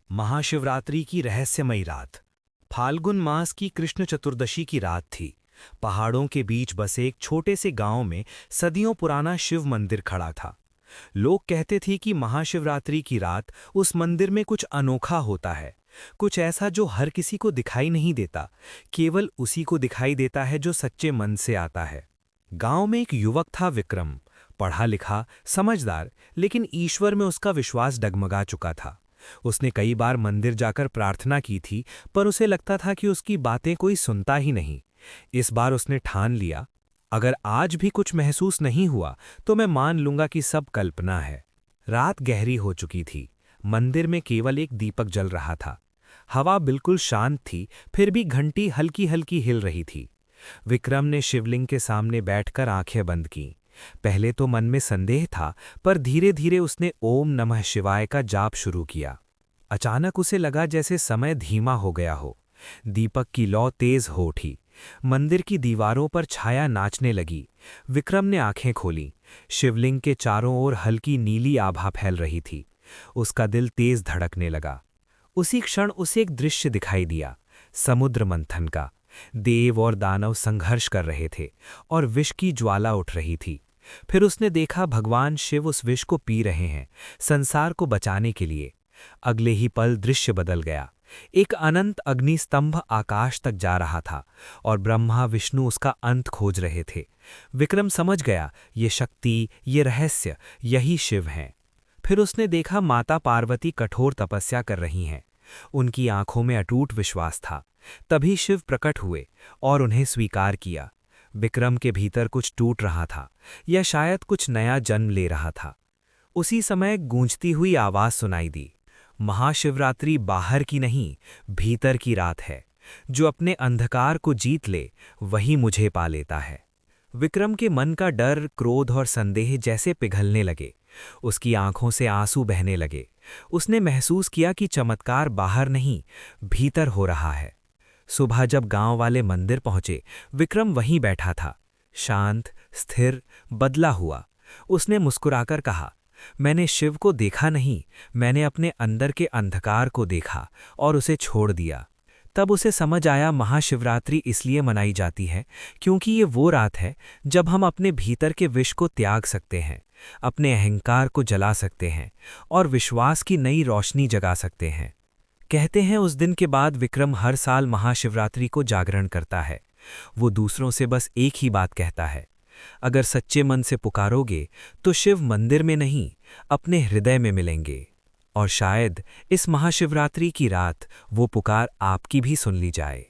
महाशिवरात्रि की रहस्यमयी रात। फाल्गुन मास की कृष्ण चतुर्दशी की रात थी। पहाड़ों के बीच बसे एक छोटे से गांव में सदियों पुराना शिव मंदिर खड़ा था। लोग कहते थे कि महाशिवरात्रि की रात उस मंदिर में कुछ अनोखा होता है, कुछ ऐसा जो हर किसी को दिखाई नहीं देता, केवल उसी को दिखाई देता है जो सच्चे मन से आता है। गांव में एक युवक था, विक्रम। पढ़ा लिखा, समझदार, लेकिन ईश्वर में उसका विश्वास डगमगा चुका था। उसने कई बार मंदिर जाकर प्रार्थना की थी, पर उसे लगता था कि उसकी बातें कोई सुनता ही नहीं। इस बार उसने ठान लिया, अगर आज भी कुछ महसूस नहीं हुआ तो मैं मान लूंगा कि सब कल्पना है। रात गहरी हो चुकी थी। मंदिर में केवल एक दीपक जल रहा था। हवा बिल्कुल शांत थी, फिर भी घंटी हल्की हल्की हिल रही थी। विक्रम ने शिवलिंग के सामने बैठकर आंखें बंद की। पहले तो मन में संदेह था, पर धीरे धीरे उसने ओम नमः शिवाय का जाप शुरू किया। अचानक उसे लगा जैसे समय धीमा हो गया हो। दीपक की लौ तेज हो उठी। मंदिर की दीवारों पर छाया नाचने लगी। विक्रम ने आंखें खोली। शिवलिंग के चारों ओर हल्की नीली आभा फैल रही थी। उसका दिल तेज धड़कने लगा। उसी क्षण उसे एक दृश्य दिखाई दिया, समुद्र मंथन का। देव और दानव संघर्ष कर रहे थे और विष की ज्वाला उठ रही थी। फिर उसने देखा भगवान शिव उस विष को पी रहे हैं, संसार को बचाने के लिए। अगले ही पल दृश्य बदल गया। एक अनंत अग्निस्तंभ आकाश तक जा रहा था और ब्रह्मा विष्णु उसका अंत खोज रहे थे। विक्रम समझ गया, ये शक्ति, ये रहस्य, यही शिव हैं। फिर उसने देखा माता पार्वती कठोर तपस्या कर रही हैं। उनकी आंखों में अटूट विश्वास था। तभी शिव प्रकट हुए और उन्हें स्वीकार किया। विक्रम के भीतर कुछ टूट रहा था, या शायद कुछ नया जन्म ले रहा था। उसी समय गूंजती हुई आवाज सुनाई दी, महाशिवरात्रि बाहर की नहीं, भीतर की रात है। जो अपने अंधकार को जीत ले, वही मुझे पा लेता है। विक्रम के मन का डर, क्रोध और संदेह जैसे पिघलने लगे। उसकी आंखों से आंसू बहने लगे। उसने महसूस किया कि चमत्कार बाहर नहीं, भीतर हो रहा है। सुबह जब गांव वाले मंदिर पहुंचे, विक्रम वहीं बैठा था, शांत, स्थिर, बदला हुआ। उसने मुस्कुराकर कहा, मैंने शिव को देखा नहीं, मैंने अपने अंदर के अंधकार को देखा और उसे छोड़ दिया। तब उसे समझ आया, महाशिवरात्रि इसलिए मनाई जाती है क्योंकि ये वो रात है जब हम अपने भीतर के विष को त्याग सकते हैं, अपने अहंकार को जला सकते हैं और विश्वास की नई रोशनी जगा सकते हैं। कहते हैं उस दिन के बाद विक्रम हर साल महाशिवरात्रि को जागरण करता है। वो दूसरों से बस एक ही बात कहता है, अगर सच्चे मन से पुकारोगे तो शिव मंदिर में नहीं, अपने हृदय में मिलेंगे। और शायद इस महाशिवरात्रि की रात वो पुकार आपकी भी सुन ली जाए।